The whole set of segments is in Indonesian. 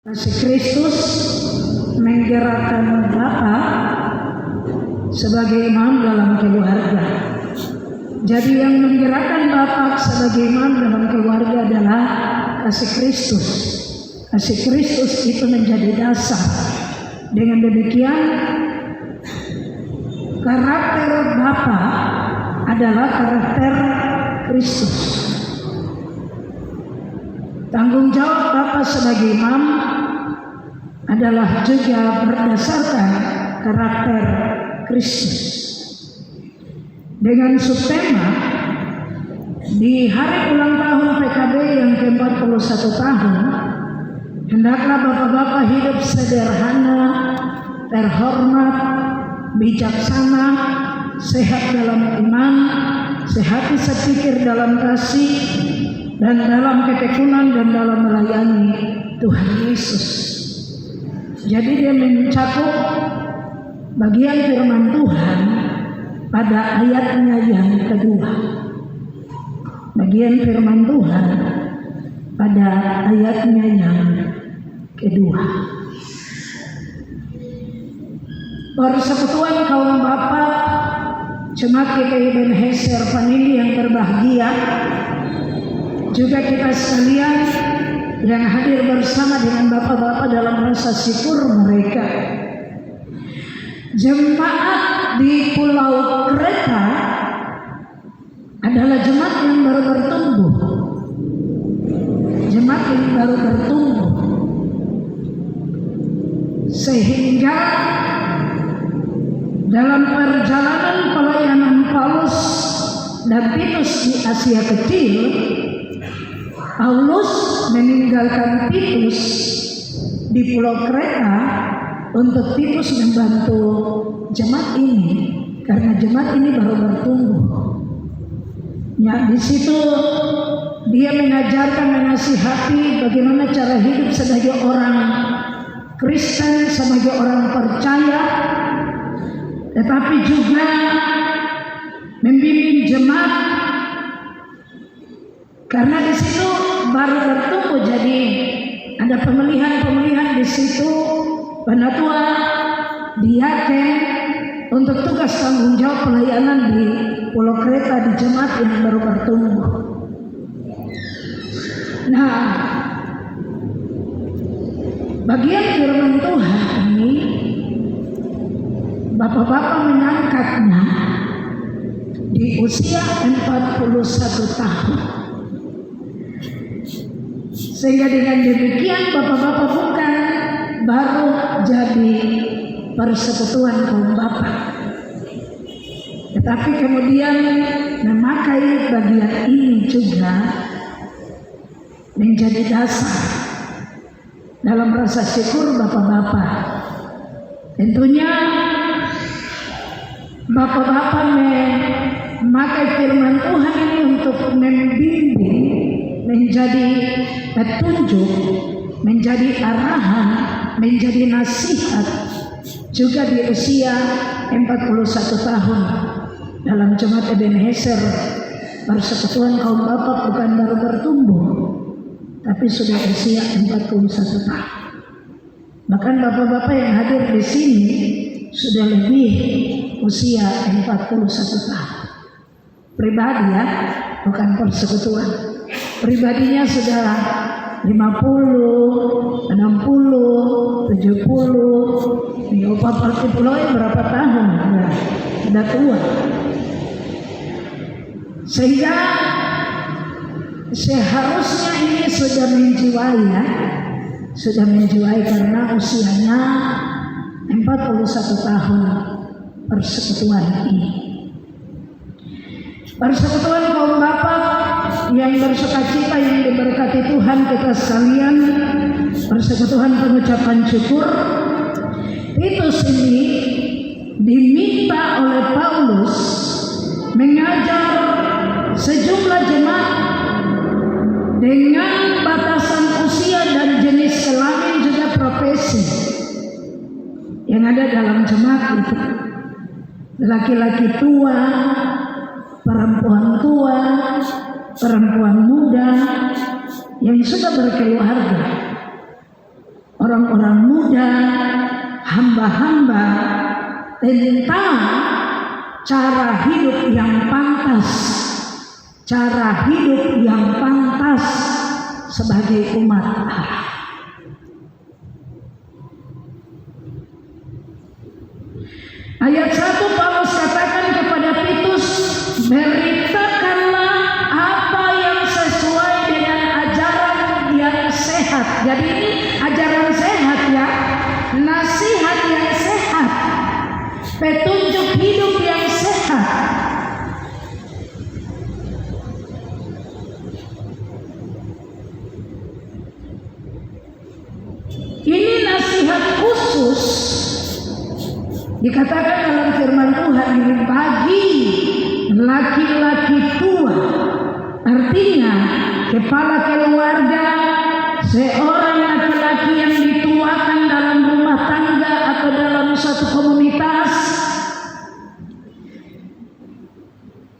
Kasih Kristus menggerakkan Bapa sebagai imam dalam keluarga. Jadi yang menggerakkan Bapa sebagai imam dalam keluarga adalah kasih Kristus. Kasih Kristus itu menjadi dasar. Dengan demikian karakter Bapa adalah karakter Kristus. Tanggung jawab Bapa sebagai imam adalah juga berdasarkan karakter Kristus. Dengan subtema di hari ulang tahun PKB yang ke-41 tahun, hendaklah bapak-bapak hidup sederhana, terhormat, bijaksana, sehat dalam iman, sehati sepikir dalam kasih, dan dalam ketekunan dan dalam melayani Tuhan Yesus. Jadi dia mencakup bagian firman Tuhan pada ayatnya yang kedua. Bagian firman Tuhan pada ayatnya yang kedua. Persekutuan kaum bapak Jemaat GKI Ebenezer Vanili yang berbahagia, juga kita sekalian yang hadir bersama dengan bapak-bapak dalam rasa syukur mereka. Jemaat di Pulau Kreta adalah jemaat yang baru bertumbuh. Jemaat yang baru bertumbuh. Sehingga dalam perjalanan pelayanan Paulus dan Titus di Asia Kecil, Paulus meninggalkan Titus di Pulau Kreta untuk Titus membantu jemaat ini karena jemaat ini baru bertumbuh. Ya, di situ dia mengajarkan, menasihati bagaimana cara hidup sebagai orang Kristen, sebagai orang percaya, tetapi juga membimbing jemaat karena di situ baru bertumbuh. Jadi ada pemilihan di situ, penatua, diaken untuk tugas tanggung jawab pelayanan di Pulau Kreta di jemaat yang baru bertumbuh. Nah, bagian firman Tuhan ini bapak-bapak mengangkatnya di usia 41 tahun. Sehingga dengan demikian bapak-bapak bukan baru jadi persekutuan kaum bapak, tetapi kemudian memakai bagian ini juga menjadi dasar dalam rasa syukur bapak-bapak. Tentunya bapak-bapak memakai firman Tuhan ini untuk membimbing, menjadi petunjuk, menjadi arahan, menjadi nasihat juga di usia 41 tahun dalam Jemaat Ebenezer. Persekutuan kaum bapak bukan baru bertumbuh, tapi sudah usia 41 tahun. Bahkan bapak-bapak yang hadir di sini sudah lebih usia 41 tahun. Pribadi ya, bukan persekutuan. Pribadinya sudah 50, 60, 70. Di Bupati Pulau berapa tahun? Ya, sudah tua. Sehingga seharusnya ini sudah menjiwai ya. Sudah menjiwai karena usianya 41 tahun persekutuan ini. Persekutuan kaum bapak yang bersukacita, yang diberkati Tuhan kita sekalian, persekutuan pengucapan syukur. Titus ini diminta oleh Paulus mengajar sejumlah jemaat dengan batasan usia dan jenis kelamin juga profesi yang ada dalam jemaat itu. Laki-laki tua, perempuan tua, perempuan muda yang sudah berkeluarga. orang-orang muda, hamba-hamba tentang cara hidup yang pantas, cara hidup yang pantas sebagai umat Allah. Ayat 1 Paulus katakan kepada Titus, beritakanlah apa yang sesuai dengan ajaran yang sehat. Jadi ini ajaran sehat ya, nasihat yang sehat, petunjuk hidup yang sehat. Ini nasihat khusus dikatakan dalam firman Tuhan ini bagi laki-laki tua, artinya kepala keluarga, seorang laki-laki yang dituakan dalam rumah tangga atau dalam suatu komunitas,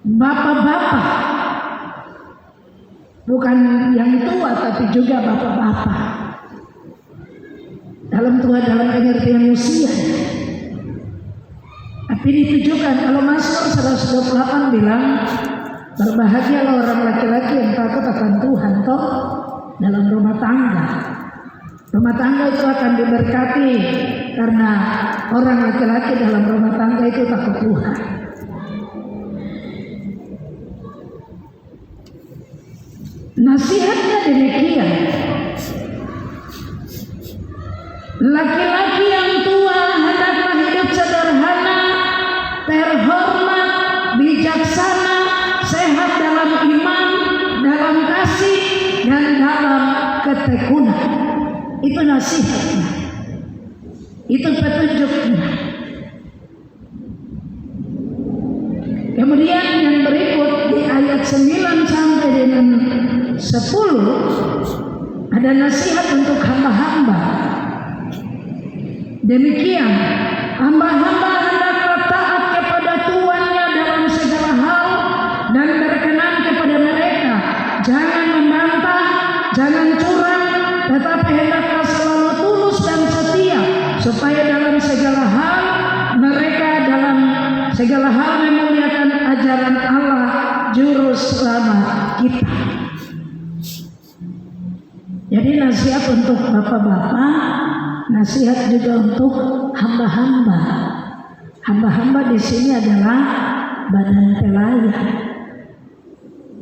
bapak-bapak, bukan yang tua tapi juga bapak-bapak, dalam pengertian usia. Tapi ditujukan, kalau Mazmur 128 bilang, berbahagialah orang laki-laki yang takut akan Tuhan toh dalam rumah tangga. Rumah tangga itu akan diberkati karena orang laki-laki dalam rumah tangga itu takut Tuhan. Nasihatnya demikian. Laki-laki yang tua hendaklah hidup sederhana, terhormat, bijaksana, sehat dalam iman, dalam kasih, dan dalam ketekunan. Itu nasihatnya, itu petunjuknya. Kemudian yang berikut di ayat 9 sampai dengan 10 ada nasihat untuk hamba-hamba. Demikian, hamba-hamba hendaklah taat kepada tuannya dalam segala hal dan berkenan kepada mereka. Jangan membantah, jangan curang, tetapi hendaklah selalu tulus dan setia, supaya dalam segala hal memuliakan ajaran Allah juru selamat kita. Jadi nasihat untuk bapak-bapak, nasihat juga untuk hamba-hamba. Hamba-hamba di sini adalah badan pelayan,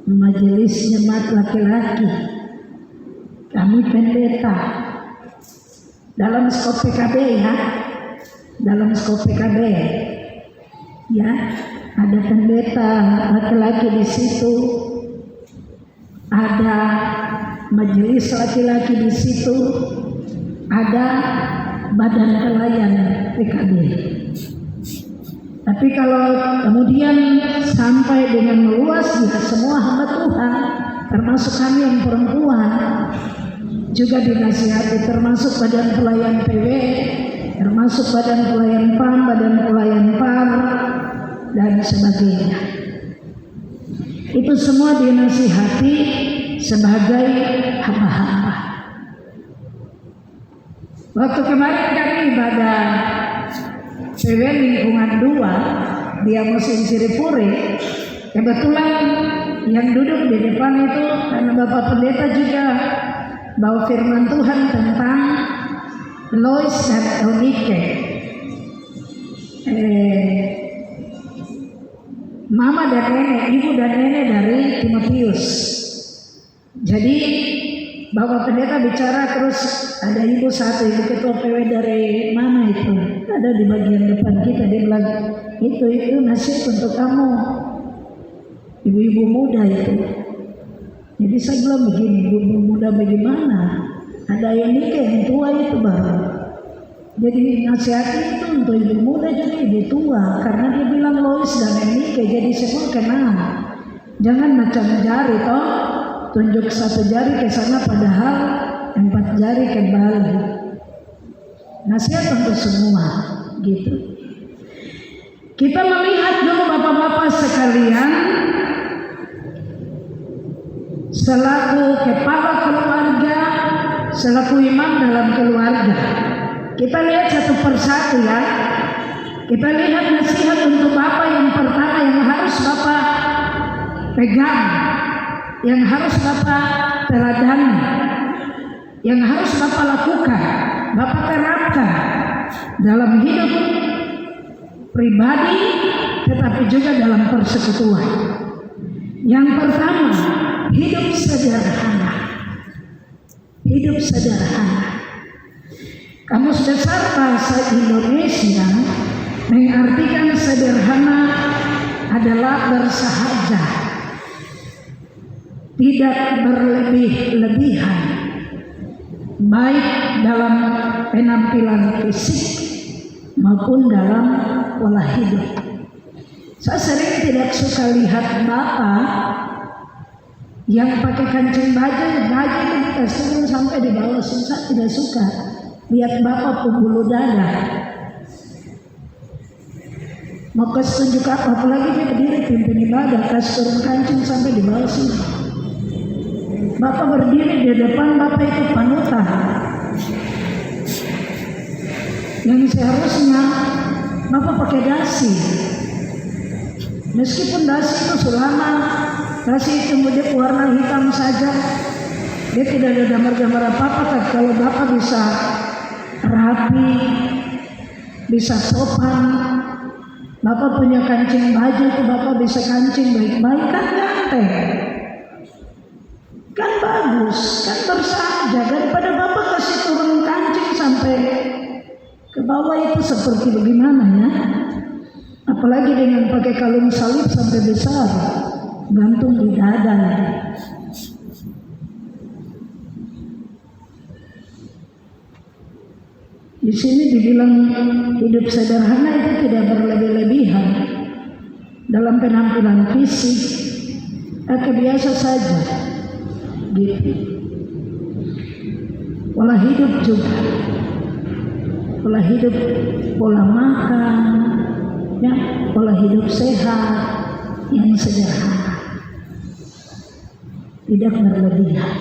majelis jemaat laki-laki, kami pendeta. Dalam skop PKB ya, dalam skop PKB ya, ada pendeta laki-laki di situ, ada majelis laki-laki di situ, ada badan pelayan PKB. Tapi kalau kemudian sampai dengan meluas ya, semua hamba Tuhan, termasuk kami yang perempuan, juga dinasihati, termasuk badan pelayan PW, termasuk badan pelayan PAM, badan pelayan PAR, dan sebagainya. Itu semua dinasihati sebagai hamba-hamba. Waktu kemarin kami ibadah PW lingkungan 2 di Amosin Siripuri, kebetulan yang duduk di depan itu karena Bapak Pendeta juga bawa firman Tuhan tentang Lois dan Eunike, mama dan nenek, ibu dan nenek dari Timotius. Jadi Bapak Pendeta bicara, terus ada ibu satu, ibu ketua PW dari mana itu, ada di bagian depan kita. Dia bilang, itu nasihat untuk kamu, ibu-ibu muda itu. Jadi saya bilang begini, ibu muda bagaimana? Ada yang nikah, yang tua itu baru. Jadi nasihatnya itu untuk ibu muda juga ibu tua, karena dia bilang Lois dan Enike, jadi semua kenal. Jangan macam jari toh, tunjuk satu jari ke sana padahal 4 jari kembali. Nasihat untuk semua, gitu. Kita melihat dulu bapak-bapak sekalian, selaku kepala keluarga, selaku imam dalam keluarga. Kita lihat satu persatu ya. Kita lihat nasihat untuk Bapak yang pertama yang harus Bapak pegang, yang harus Bapak teladani, yang harus Bapak lakukan, Bapak terapkan dalam hidup pribadi tetapi juga dalam persekutuan. Yang pertama, hidup sederhana. Hidup sederhana. Kamus Besar Bahasa Indonesia mengartikan sederhana adalah bersahaja, tidak berlebih-lebihan, baik dalam penampilan fisik maupun dalam pola hidup. Saya sering tidak suka lihat Bapak yang pakai kancing baju itu dikasih sampai di bawah. Saya tidak suka lihat Bapak pembuluh dada. Mau kasih tunjuk apa? Apalagi dia berdiri pimpin ibadah, kasih turun kancing sampai di bawah sini. Bapak berdiri di depan, Bapak itu panutan. Yang seharusnya Bapak pakai dasi. Meskipun dasi itu selama dasi itu kemudian warna hitam saja, dia tidak ada gambar-gambar apa-apa. Tapi kalau Bapak bisa rapi, bisa sopan, Bapak punya kancing baju itu Bapak bisa kancing baik-baik, kan ganteng, kan bagus, kan bersahaja. Daripada Bapak kasih turun kancing sampai ke bawah itu seperti bagaimana ya? Apalagi dengan pakai kalung salib sampai besar, gantung di dada. Di sini dibilang hidup sederhana itu tidak berlebih-lebihan dalam penampilan fisik, biasa saja, gitu. Pola hidup juga, pola hidup, pola makan, ya, pola hidup sehat yang sederhana, tidak berlebihan.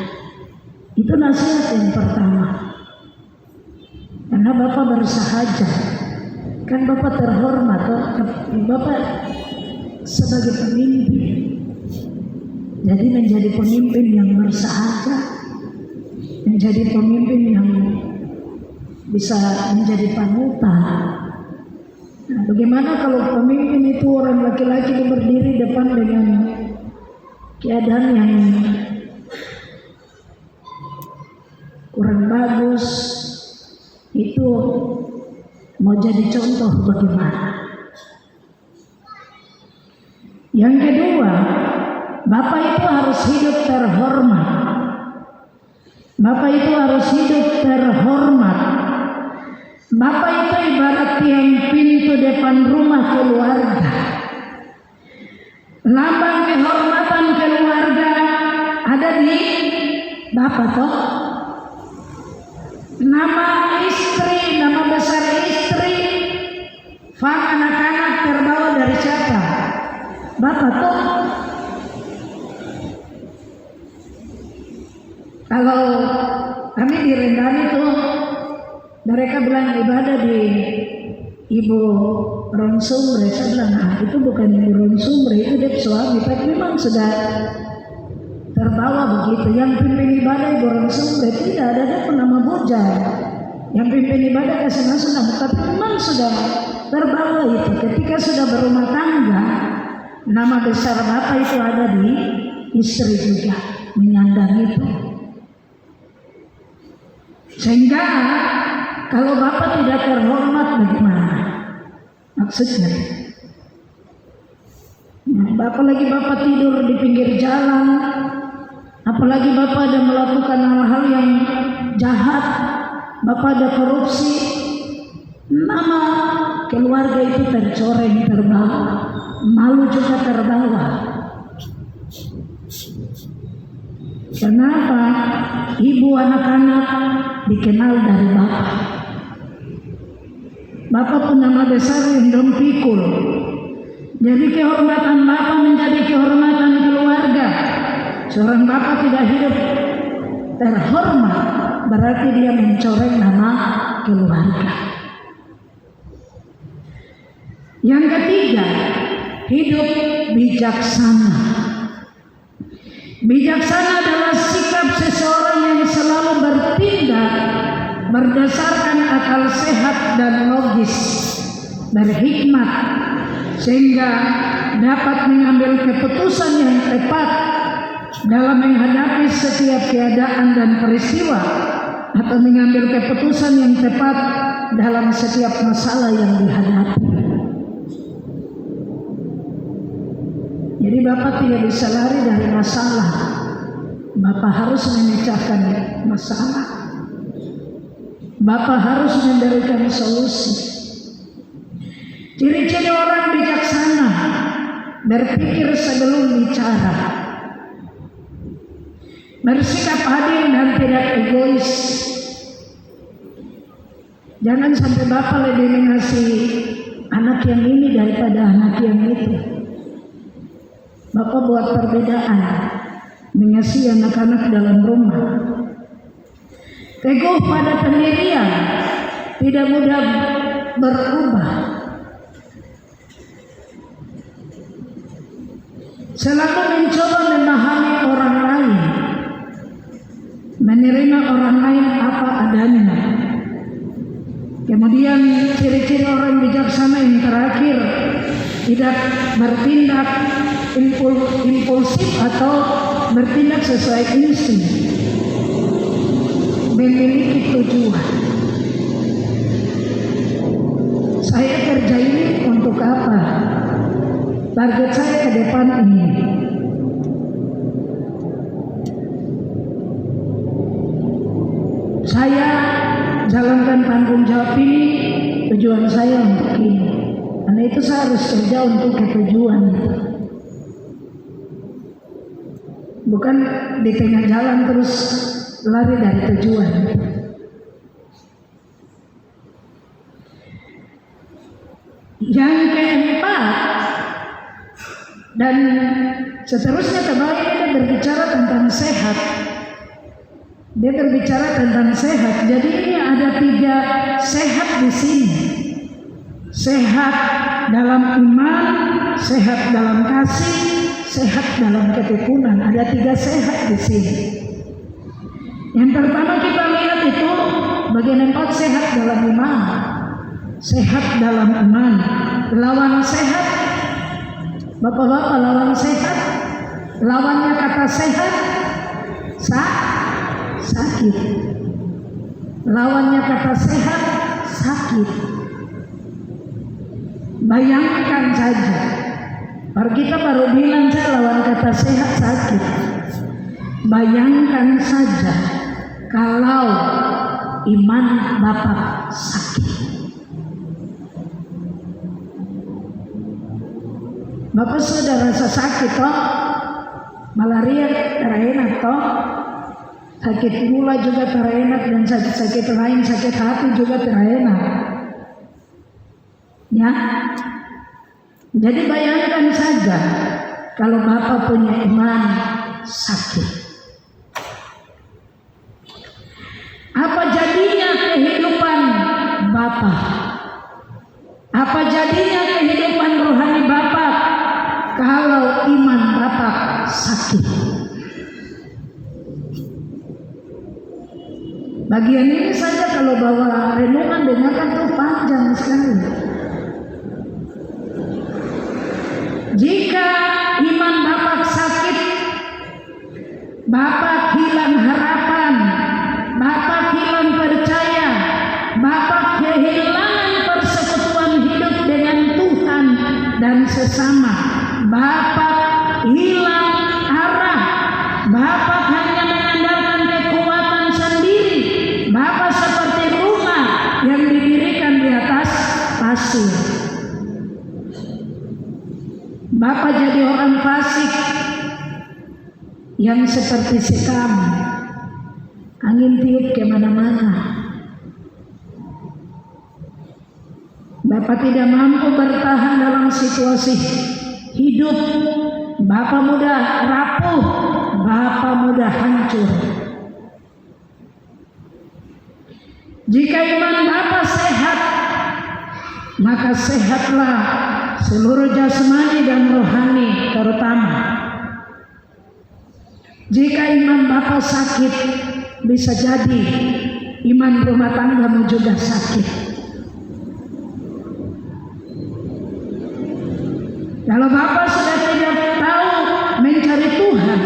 Itu nasihat yang pertama. Karena Bapak bersahaja, kan Bapak terhormat, Bapak sebagai pemimpin. Jadi menjadi pemimpin yang bersahaja, menjadi pemimpin yang bisa menjadi panutan. Nah, bagaimana kalau pemimpin itu orang laki-laki berdiri depan dengan keadaan yang kurang bagus, itu mau jadi contoh bagaimana? Yang kedua, Bapak itu harus hidup terhormat. Bapak itu harus hidup terhormat. Bapak itu ibarat tiang pintu depan rumah keluarga. Lambang kehormatan keluarga ada di Bapak toh. Nama istri, nama besar istri, fak anak-anak terbawa dari siapa? Bapak toh. Kalau kami di Rendani tuh, mereka bilang ibadah di Ibu Ronsumre. Saya bilang, itu bukan Ibu Ronsumre, itu dia suami. Tapi memang sudah terbawa begitu. Yang pimpin ibadah Ibu Ronsumre tidak ada penama bujang. Yang pimpin ibadah kasih masuk nama, tapi memang sudah terbawa itu. Ketika sudah berumah tangga, nama besar Bapak itu ada di istri juga, menyandang itu. Sehingga kalau Bapak tidak terhormat bagaimana? Maksudnya, apalagi Bapak tidur di pinggir jalan, apalagi Bapak ada melakukan hal-hal yang jahat, Bapak ada korupsi, nama keluarga itu tercoreng, terbawa, malu juga terbawa. Kenapa? Ibu anak-anak dikenal dari Bapak. Bapak pun nama besar Indom Pikul. Jadi kehormatan Bapak menjadi kehormatan keluarga. Seorang Bapak tidak hidup terhormat, berarti dia mencoreng nama keluarga. Yang ketiga, hidup bijaksana. Bijaksana adalah sikap seseorang yang selalu bertindak berdasarkan akal sehat dan logis, berhikmat, sehingga dapat mengambil keputusan yang tepat dalam menghadapi setiap keadaan dan peristiwa, atau mengambil keputusan yang tepat dalam setiap masalah yang dihadapi. Jadi Bapak tidak bisa lari dari masalah. Bapak harus memecahkan masalah. Bapak harus memberikan solusi. Ciri-ciri orang bijaksana: berpikir sebelum bicara, bersikap adil dan tidak egois. Jangan sampai Bapak lebih mengasihi anak yang ini daripada anak yang itu. Bapak buat perbedaan, mengasihi anak-anak dalam rumah. Teguh pada pendirian, tidak mudah berubah. Selalu mencoba memahami orang lain, menerima orang lain apa adanya. Kemudian ciri-ciri orang bijaksana yang terakhir, tidak bertindak impulsif atau bertindak sesuai insting, memiliki tujuan. Saya kerja ini untuk apa? Target saya ke depan ini. Saya jalankan tanggung jawab ini, tujuan saya untuk ini. Karena itu saya harus kerja untuk tujuan. Bukan di tengah jalan terus lari dari tujuan. Yang keempat dan seterusnya kembali, dia berbicara tentang sehat. Dia berbicara tentang sehat. Jadi ini ada 3 sehat di sini. Sehat dalam iman, sehat dalam kasih, sehat dalam ketekunan. Ada 3 sehat di sini. Yang pertama kita lihat itu bagian 4, sehat dalam iman. Sehat dalam iman. Lawan sehat, Bapak-bapak, lawan sehat, lawannya kata sehat, sakit. Lawannya kata sehat, sakit. Bayangkan saja, kita baru bilang saya lawan kata sehat, sakit. Bayangkan saja kalau iman Bapak sakit. Bapak sudah rasa sakit toh, malaria terenak toh, sakit gula juga terenak, dan sakit-sakit lain, sakit hati juga terenak. Ya, jadi bayangkan saja kalau Bapak punya iman sakit. Apa jadinya kehidupan Bapak? Apa jadinya kehidupan rohani Bapak kalau iman Bapak sakit? Bagian ini saja kalau bawa renungan dengarkan tuh panjang sekali. Jika iman Bapak sakit, Bapak hilang harapan, Bapak hilang percaya, Bapak kehilangan persekutuan hidup dengan Tuhan dan sesama. Bapak hilang arah, Bapak hanya mengandalkan kekuatan sendiri. Bapak seperti rumah yang didirikan di atas pasir. Bapak jadi orang fasik yang seperti sekam, angin tiup kemana-mana. Bapak tidak mampu bertahan dalam situasi hidup. Bapak mudah rapuh, Bapak mudah hancur. Jika iman Bapa sehat, maka sehatlah seluruh jasmani dan rohani terutama. Jika iman Bapa sakit, bisa jadi iman rumah tanggamu juga sakit. Kalau Bapa sudah tidak tahu mencari Tuhan,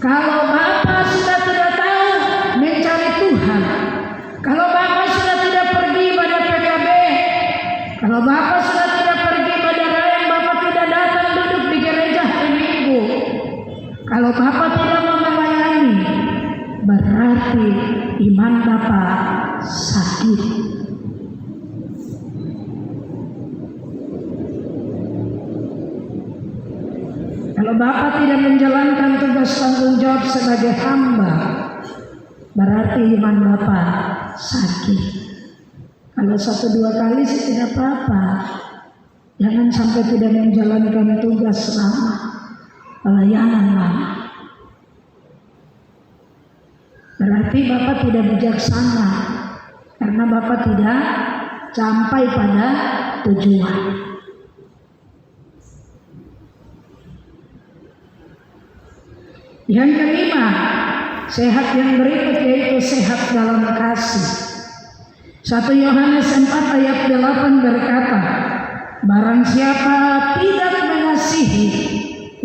kalau Bapa sudah tidak tahu mencari Tuhan, kalau Bapa sudah tidak pergi pada PKB, kalau Bapa sudah tidak pergi pada rayaan, Bapa tidak datang duduk di gereja hari Minggu, kalau Bapa tidak mau melayani, berarti iman Bapa sakit. Kalau Bapa tidak menjalankan tugas tanggung jawab sebagai hamba, berarti iman Bapa sakit. Kalau 1-2 kali sih tidak apa-apa. Jangan sampai tidak menjalankan tugas lama, pelayanan lama. Berarti Bapak tidak bijaksana, karena Bapak tidak sampai pada tujuan. Yang kelima, sehat yang berikut yaitu sehat dalam kasih. 1 Yohanes 4 ayat 8 berkata, barang siapa tidak mengasihi,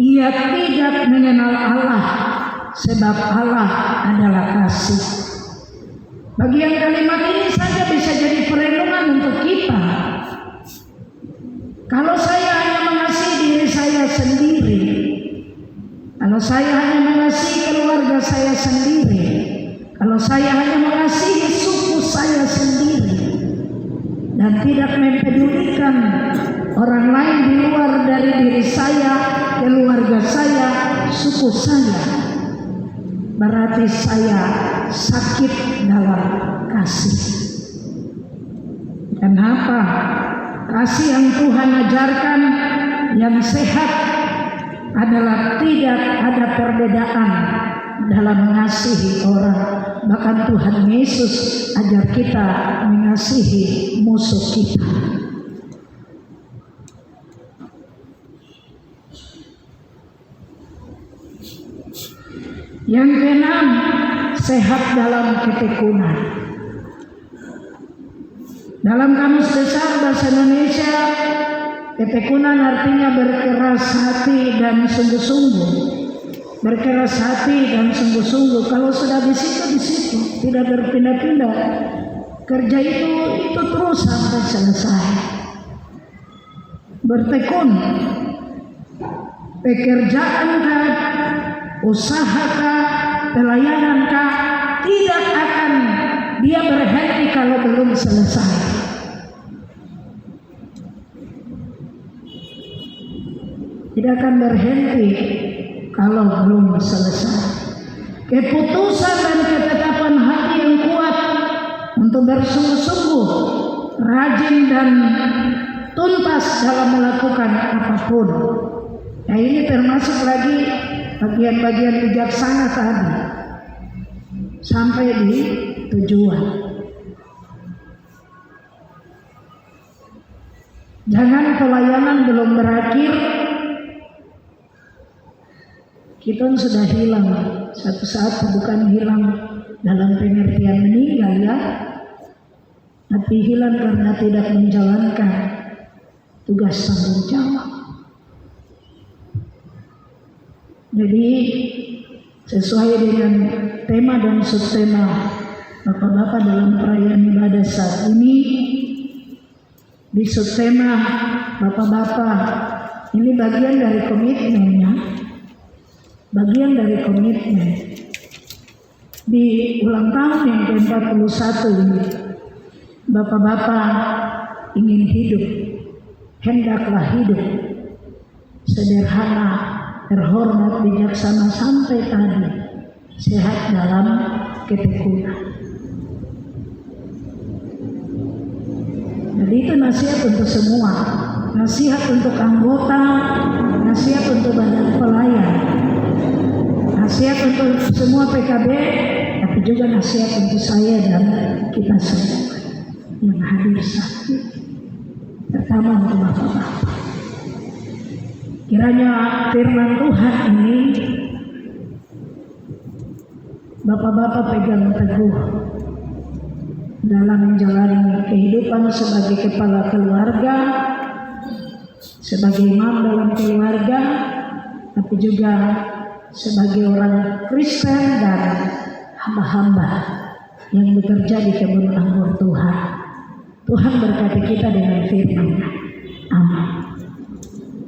ia tidak mengenal Allah, sebab Allah adalah kasih. Bagian kalimat ini saja bisa jadi perenungan untuk kita. Kalau saya hanya mengasihi diri saya sendiri, kalau saya hanya mengasihi keluarga saya sendiri, kalau saya hanya mengasihi suku saya sendiri, dan tidak mempedulikan orang lain di luar dari diri saya, keluarga saya, suku saya, berarti saya sakit dalam kasih. Kenapa? Kasih yang Tuhan ajarkan yang sehat adalah tidak ada perbedaan dalam mengasihi orang. Bahkan Tuhan Yesus ajar kita mengasihi musuh kita. Yang keenam, sehat dalam ketekunan. Dalam Kamus Besar Bahasa Indonesia, ketekunan artinya berkeras hati dan sungguh-sungguh. Berkeras hati dan sungguh-sungguh. Kalau sudah di situ, tidak berpindah-pindah. Kerja itu terus sampai selesai. Bertekun. Pekerjaankah, usahakah, pelayanankah, tidak akan dia berhenti kalau belum selesai. Tidak akan berhenti kalau belum selesai. Keputusan dan ketetapan hati yang kuat untuk bersungguh-sungguh, rajin dan tuntas dalam melakukan apapun. Nah, ini termasuk lagi bagian-bagian bijaksana tadi. Sampai di tujuan. Jangan pelayanan belum berakhir, kita sudah hilang. Satu saat bukan hilang dalam pengertian meninggal ya, tapi hilang karena tidak menjalankan tugas tanggung jawab. Jadi sesuai dengan tema dan subtema Bapak-bapak dalam perayaan ibadah saat ini, di subtema Bapak-bapak ini bagian dari komitmennya. Bagian dari komitmen di ulang tahun yang ke-41 ini, Bapak-bapak ingin hidup, hendaklah hidup sederhana, terhormat, bijaksana, sampai tadi sehat dalam ketekunan. Jadi itu nasihat untuk semua, nasihat untuk anggota, nasihat untuk badan pelayan, nasihat untuk semua PKB tapi juga nasihat untuk saya dan kita semua yang hadir saat ini. Pertama untuk Bapak-Bapak, kiranya firman Tuhan ini Bapak-Bapak pegang teguh dalam menjalani kehidupan sebagai kepala keluarga, sebagai imam dalam keluarga, tapi juga sebagai orang Kristen dan hamba-hamba yang bekerja di kebun anggur Tuhan. Tuhan berkati kita dengan firman. Amin.